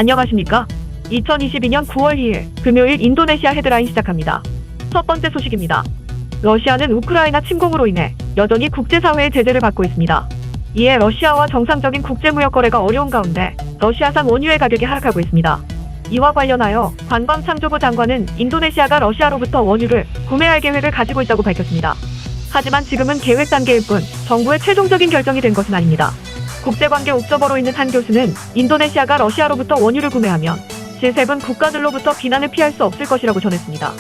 안녕하십니까? 2022년 9월 2일 금요일 인도네시아 헤드라인 시작합니다. 첫 번째 소식입니다. 러시아는 우크라이나 침공으로 인해 여전히 국제사회의 제재를 받고 있습니다. 이에 러시아와 정상적인 국제무역 거래가 어려운 가운데 러시아산 원유의 가격이 하락하고 있습니다. 이와 관련하여 관광창조부 장관은 인도네시아가 러시아로부터 원유를 구매할 계획을 가지고 있다고 밝혔습니다. 하지만 지금은 계획 단계일 뿐 정부의 최종적인 결정이 된 것은 아닙니다. 국제관계 옥저버로 있는 한 교수는 인도네시아가 러시아로부터 원유를 구매하면 G7 국가들로부터 비난을 피할 수 없을 것이라고 전했습니다.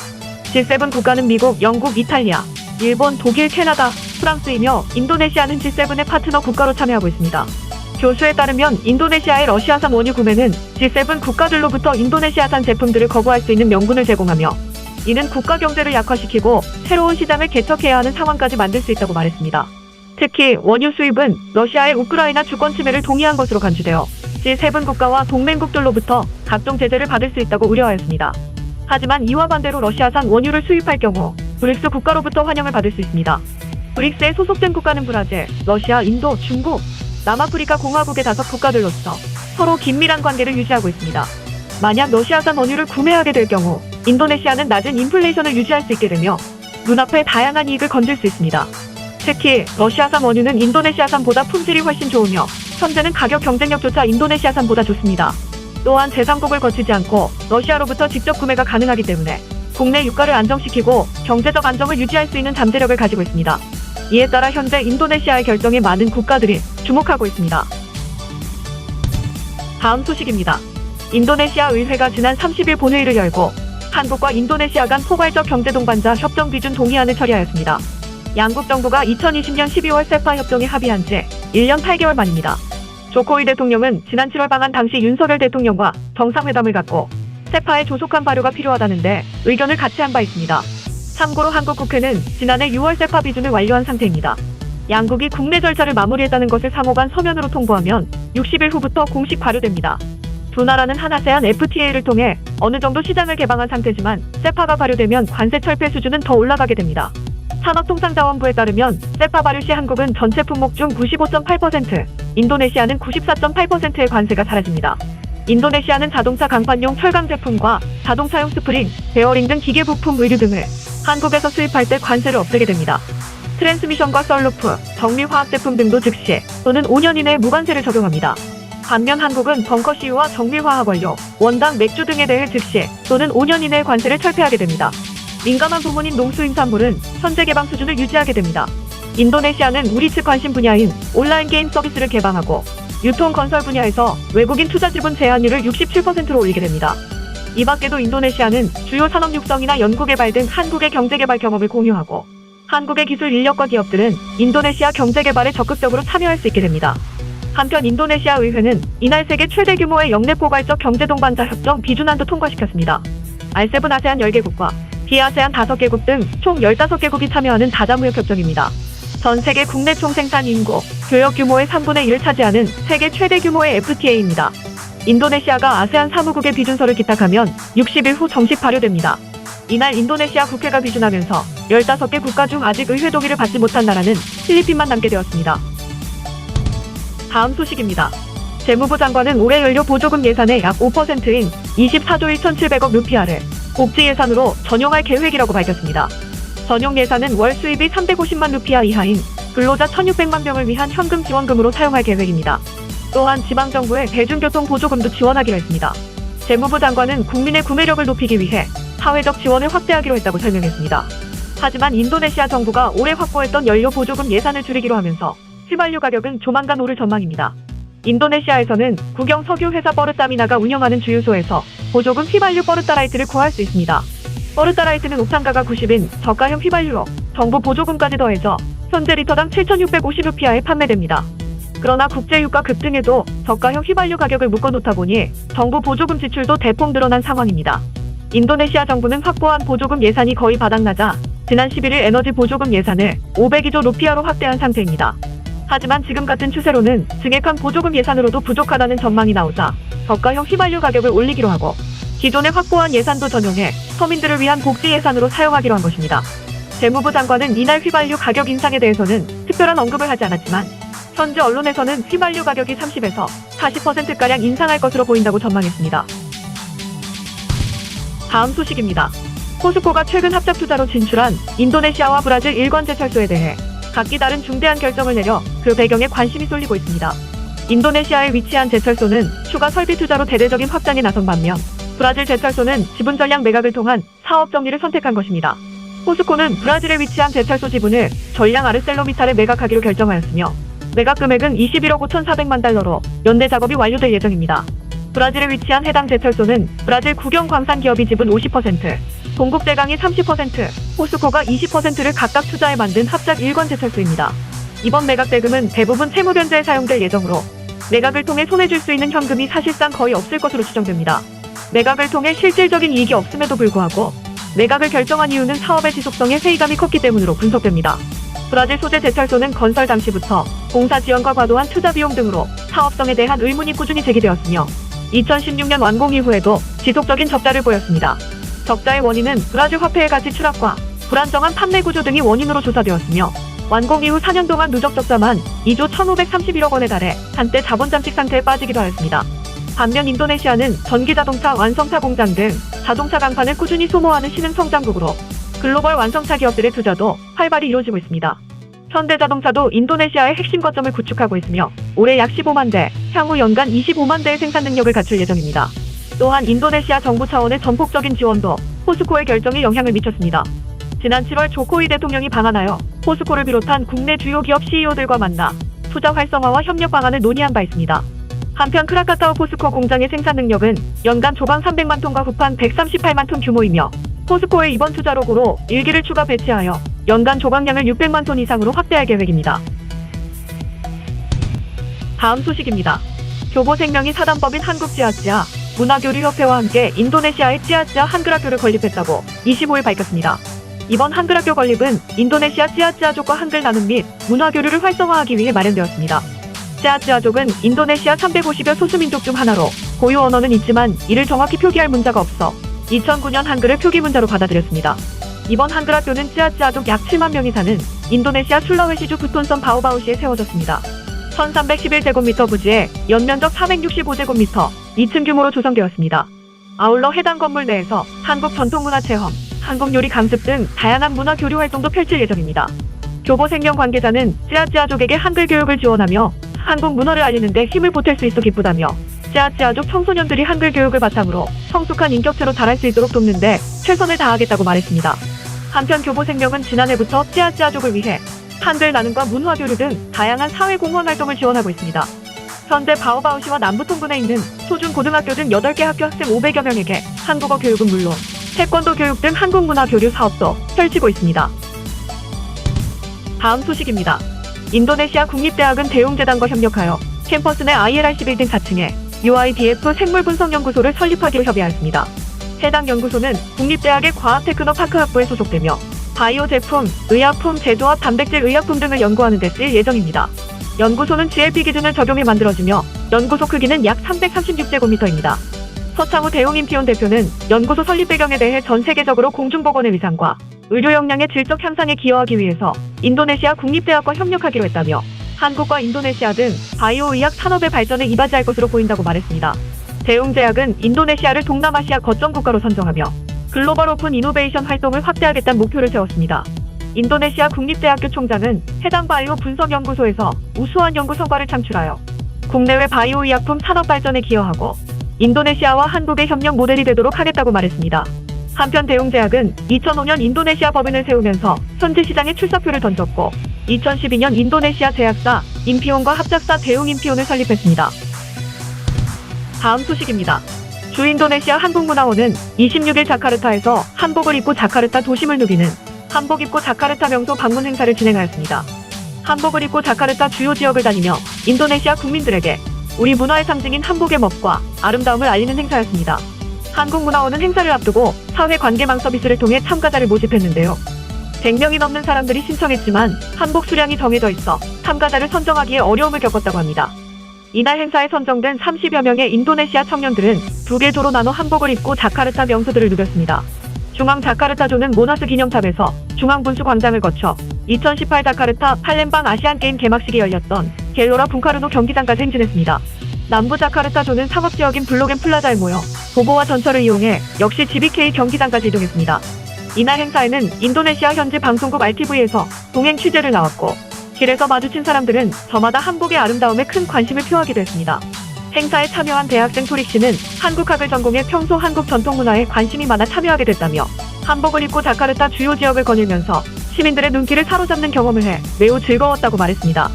G7 국가는 미국, 영국, 이탈리아, 일본, 독일, 캐나다, 프랑스이며 인도네시아는 G7의 파트너 국가로 참여하고 있습니다. 교수에 따르면 인도네시아의 러시아산 원유 구매는 G7 국가들로부터 인도네시아산 제품들을 거부할 수 있는 명분을 제공하며 이는 국가 경제를 약화시키고 새로운 시장을 개척해야 하는 상황까지 만들 수 있다고 말했습니다. 특히 원유 수입은 러시아의 우크라이나 주권 침해를 동의한 것으로 간주되어 G7 국가와 동맹국들로부터 각종 제재를 받을 수 있다고 우려하였습니다. 하지만 이와 반대로 러시아산 원유를 수입할 경우 브릭스 국가로부터 환영을 받을 수 있습니다. 브릭스에 소속된 국가는 브라질, 러시아, 인도, 중국, 남아프리카 공화국의 5국가들로서 서로 긴밀한 관계를 유지하고 있습니다. 만약 러시아산 원유를 구매하게 될 경우 인도네시아는 낮은 인플레이션을 유지할 수 있게 되며 눈앞에 다양한 이익을 건질 수 있습니다. 특히 러시아산 원유는 인도네시아산보다 품질이 훨씬 좋으며 현재는 가격 경쟁력조차 인도네시아산보다 좋습니다. 또한 제3국을 거치지 않고 러시아로부터 직접 구매가 가능하기 때문에 국내 유가를 안정시키고 경제적 안정을 유지할 수 있는 잠재력을 가지고 있습니다. 이에 따라 현재 인도네시아의 결정에 많은 국가들이 주목하고 있습니다. 다음 소식입니다. 인도네시아 의회가 지난 30일 본회의를 열고 한국과 인도네시아 간 포괄적 경제동반자 협정 비준 동의안을 처리하였습니다. 양국 정부가 2020년 12월 세파 협정에 합의한 지 1년 8개월 만입니다. 조코위 대통령은 지난 7월 방한 당시 윤석열 대통령과 정상회담을 갖고 세파의 조속한 발효가 필요하다는데 의견을 같이 한 바 있습니다. 참고로 한국 국회는 지난해 6월 세파 비준을 완료한 상태입니다. 양국이 국내 절차를 마무리했다는 것을 상호간 서면으로 통보하면 60일 후부터 공식 발효됩니다. 두 나라는 한 아세안 FTA를 통해 어느 정도 시장을 개방한 상태지만 세파가 발효되면 관세 철폐 수준은 더 올라가게 됩니다. 산업통상자원부에 따르면 세파 발효 시 한국은 전체 품목 중 95.8%, 인도네시아는 94.8%의 관세가 사라집니다. 인도네시아는 자동차 강판용 철강 제품과 자동차용 스프링, 베어링 등 기계 부품, 의류 등을 한국에서 수입할 때 관세를 없애게 됩니다. 트랜스미션과 썰루프, 정밀화학 제품 등도 즉시 또는 5년 이내에 무관세를 적용합니다. 반면 한국은 벙커CU와 정밀화학 원료, 원당, 맥주 등에 대해 즉시 또는 5년 이내에 관세를 철폐하게 됩니다. 민감한 부문인 농수임산물은 현재 개방 수준을 유지하게 됩니다. 인도네시아는 우리 측 관심 분야인 온라인 게임 서비스를 개방하고 유통 건설 분야에서 외국인 투자 지분 제한율을 67%로 올리게 됩니다. 이 밖에도 인도네시아는 주요 산업 육성이나 연구개발 등 한국의 경제개발 경험을 공유하고 한국의 기술 인력과 기업들은 인도네시아 경제개발에 적극적으로 참여할 수 있게 됩니다. 한편 인도네시아 의회는 이날 세계 최대 규모의 영내 포괄적 경제동반자 협정 비준안도 통과시켰습니다. R7 아세안 10개국과 비아세안 5개국 등 총 15개국이 참여하는 다자무역 협정입니다. 전 세계 국내 총생산 인구, 교역 규모의 3분의 1을 차지하는 세계 최대 규모의 FTA입니다. 인도네시아가 아세안 사무국에 비준서를 기탁하면 60일 후 정식 발효됩니다. 이날 인도네시아 국회가 비준하면서 15개 국가 중 아직 의회 동의를 받지 못한 나라는 필리핀만 남게 되었습니다. 다음 소식입니다. 재무부 장관은 올해 연료 보조금 예산의 약 5%인 24조 1,700억 루피아를 복지 예산으로 전용할 계획이라고 밝혔습니다. 전용 예산은 월 수입이 350만 루피아 이하인 근로자 1,600만 명을 위한 현금 지원금으로 사용할 계획입니다. 또한 지방정부의 대중교통 보조금도 지원하기로 했습니다. 재무부 장관은 국민의 구매력을 높이기 위해 사회적 지원을 확대하기로 했다고 설명했습니다. 하지만 인도네시아 정부가 올해 확보했던 연료 보조금 예산을 줄이기로 하면서 휘발유 가격은 조만간 오를 전망입니다. 인도네시아에서는 국영 석유 회사 버르타미나가 운영하는 주유소에서 보조금 휘발유 버르타라이트를 구할 수 있습니다. 버르타라이트는 옥탄가가 90인 저가형 휘발유로 정부 보조금까지 더해져 현재 리터당 7,650루피아에 판매됩니다. 그러나 국제유가 급등에도 저가형 휘발유 가격을 묶어놓다 보니 정부 보조금 지출도 대폭 늘어난 상황입니다. 인도네시아 정부는 확보한 보조금 예산이 거의 바닥나자 지난 11일 에너지 보조금 예산을 502조 루피아로 확대한 상태입니다. 하지만 지금 같은 추세로는 증액한 보조금 예산으로도 부족하다는 전망이 나오자 저가형 휘발유 가격을 올리기로 하고 기존에 확보한 예산도 전용해 서민들을 위한 복지 예산으로 사용하기로 한 것입니다. 재무부 장관은 이날 휘발유 가격 인상에 대해서는 특별한 언급을 하지 않았지만 현지 언론에서는 휘발유 가격이 30에서 40%가량 인상할 것으로 보인다고 전망했습니다. 다음 소식입니다. 포스코가 최근 합작 투자로 진출한 인도네시아와 브라질 일권 제철소에 대해 각기 다른 중대한 결정을 내려 그 배경에 관심이 쏠리고 있습니다. 인도네시아에 위치한 제철소는 추가 설비 투자로 대대적인 확장에 나선 반면 브라질 제철소는 지분 전량 매각을 통한 사업 정리를 선택한 것입니다. 포스코는 브라질에 위치한 제철소 지분을 전량 아르셀로미탈에 매각하기로 결정하였으며 매각 금액은 21억 5,400만 달러로 연내 작업이 완료될 예정입니다. 브라질에 위치한 해당 제철소는 브라질 국영 광산 기업이 지분 50%, 동국제강이 30%, 포스코가 20%를 각각 투자해 만든 합작 일권 제철소입니다. 이번 매각 대금은 대부분 채무 변제에 사용될 예정으로 매각을 통해 손해줄 수 있는 현금이 사실상 거의 없을 것으로 추정됩니다. 매각을 통해 실질적인 이익이 없음에도 불구하고 매각을 결정한 이유는 사업의 지속성에 회의감이 컸기 때문으로 분석됩니다. 브라질 소재 제철소는 건설 당시부터 공사 지연과 과도한 투자 비용 등으로 사업성에 대한 의문이 꾸준히 제기되었으며 2016년 완공 이후에도 지속적인 적자를 보였습니다. 적자의 원인은 브라질 화폐의 가치 추락과 불안정한 판매 구조 등이 원인으로 조사되었으며 완공 이후 4년 동안 누적 적자만 2조 1,531억 원에 달해 한때 자본 잠식 상태에 빠지기도 하였습니다. 반면 인도네시아는 전기자동차 완성차 공장 등 자동차 강판을 꾸준히 소모하는 신흥 성장국으로 글로벌 완성차 기업들의 투자도 활발히 이루어지고 있습니다. 현대자동차도 인도네시아의 핵심 거점을 구축하고 있으며 올해 약 15만 대, 향후 연간 25만 대의 생산 능력을 갖출 예정입니다. 또한 인도네시아 정부 차원의 전폭적인 지원도 포스코의 결정에 영향을 미쳤습니다. 지난 7월 조코위 대통령이 방한하여 포스코를 비롯한 국내 주요 기업 CEO들과 만나 투자 활성화와 협력 방안을 논의한 바 있습니다. 한편 크라카타오 포스코 공장의 생산 능력은 연간 조각 300만 톤과 후판 138만 톤 규모이며 포스코의 이번 투자 로고로 1기를 추가 배치하여 연간 조각량을 600만 톤 이상으로 확대할 계획입니다. 다음 소식입니다. 교보생명이 사단법인 한국지아찌아 문화교류협회와 함께 인도네시아의 찌아찌아 한글학교를 건립했다고 25일 밝혔습니다. 이번 한글학교 건립은 인도네시아 찌아찌아족과 한글 나눔 및 문화교류를 활성화하기 위해 마련되었습니다. 찌아찌아족은 인도네시아 350여 소수민족 중 하나로 고유 언어는 있지만 이를 정확히 표기할 문자가 없어 2009년 한글을 표기 문자로 받아들였습니다. 이번 한글학교는 찌아찌아족 약 7만 명이 사는 인도네시아 술라웨시주 부톤섬 바오바우시에 세워졌습니다. 1311제곱미터 부지에 연면적 465제곱미터, 2층 규모로 조성되었습니다. 아울러 해당 건물 내에서 한국 전통문화 체험, 한국 요리 강습 등 다양한 문화 교류 활동도 펼칠 예정입니다. 교보생명 관계자는 찌아찌아족에게 한글 교육을 지원하며 한국 문화를 알리는 데 힘을 보탤 수 있어 기쁘다며 찌아찌아족 청소년들이 한글 교육을 바탕으로 성숙한 인격체로 자랄 수 있도록 돕는 데 최선을 다하겠다고 말했습니다. 한편 교보생명은 지난해부터 찌아찌아족을 위해 한글 나눔과 문화교류 등 다양한 사회공헌 활동을 지원하고 있습니다. 현재 바오바우시와 남부통군에 있는 초중고등학교 등 8개 학교 학생 500여 명에게 한국어 교육은 물론 태권도 교육 등 한국 문화 교류 사업도 펼치고 있습니다. 다음 소식입니다. 인도네시아 국립대학은 대웅재단과 협력하여 캠퍼스 내 ILRC 빌딩 4층에 UIDF 생물분석연구소를 설립하기로 협의하였습니다. 해당 연구소는 국립대학의 과학테크노파크학부에 소속되며 바이오 제품, 의약품, 제조합, 단백질 의약품 등을 연구하는 데 쓰일 예정입니다. 연구소는 GLP 기준을 적용해 만들어지며 연구소 크기는 약 336제곱미터입니다. 서창우 대웅인피온 대표는 연구소 설립 배경에 대해 전 세계적으로 공중보건의 위상과 의료 역량의 질적 향상에 기여하기 위해서 인도네시아 국립대학과 협력하기로 했다며 한국과 인도네시아 등 바이오 의학 산업의 발전에 이바지할 것으로 보인다고 말했습니다. 대웅제약은 인도네시아를 동남아시아 거점 국가로 선정하며 글로벌 오픈 이노베이션 활동을 확대하겠다는 목표를 세웠습니다. 인도네시아 국립대학교 총장은 해당 바이오 분석연구소에서 우수한 연구 성과를 창출하여 국내외 바이오 의약품 산업 발전에 기여하고 인도네시아와 한국의 협력 모델이 되도록 하겠다고 말했습니다. 한편 대웅제약은 2005년 인도네시아 법인을 세우면서 현지 시장에 출사표를 던졌고 2012년 인도네시아 제약사 인피온과 합작사 대웅인피온을 설립했습니다. 다음 소식입니다. 주인도네시아 한국문화원은 26일 자카르타에서 한복을 입고 자카르타 도심을 누비는 한복 입고 자카르타 명소 방문 행사를 진행하였습니다. 한복을 입고 자카르타 주요 지역을 다니며 인도네시아 국민들에게 우리 문화의 상징인 한복의 멋과 아름다움을 알리는 행사였습니다. 한국문화원은 행사를 앞두고 사회관계망 서비스를 통해 참가자를 모집했는데요. 100명이 넘는 사람들이 신청했지만 한복 수량이 정해져 있어 참가자를 선정하기에 어려움을 겪었다고 합니다. 이날 행사에 선정된 30여 명의 인도네시아 청년들은 2개 조로 나눠 한복을 입고 자카르타 명소들을 누볐습니다. 중앙 자카르타조는 모나스 기념탑에서 중앙분수광장을 거쳐 2018 자카르타 팔렘방 아시안게임 개막식이 열렸던 갤로라 붕카르노 경기장까지 행진했습니다. 남부 자카르타주는 상업지역인 블로겐 플라자에 모여 보보와 전철을 이용해 역시 GBK 경기장까지 이동했습니다. 이날 행사에는 인도네시아 현지 방송국 RTV에서 동행 취재를 나왔고 길에서 마주친 사람들은 저마다 한복의 아름다움에 큰 관심을 표하기도 했습니다. 행사에 참여한 대학생 토릭 씨는 한국학을 전공해 평소 한국 전통 문화에 관심이 많아 참여하게 됐다며 한복을 입고 자카르타 주요 지역을 거닐면서 시민들의 눈길을 사로잡는 경험을 해 매우 즐거웠다고 말했습니다.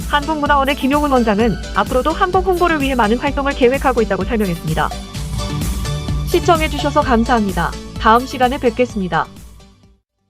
한국문화원의 김용훈 원장은 앞으로도 한복 홍보를 위해 많은 활동을 계획하고 있다고 설명했습니다. 시청해주셔서 감사합니다. 다음 시간에 뵙겠습니다.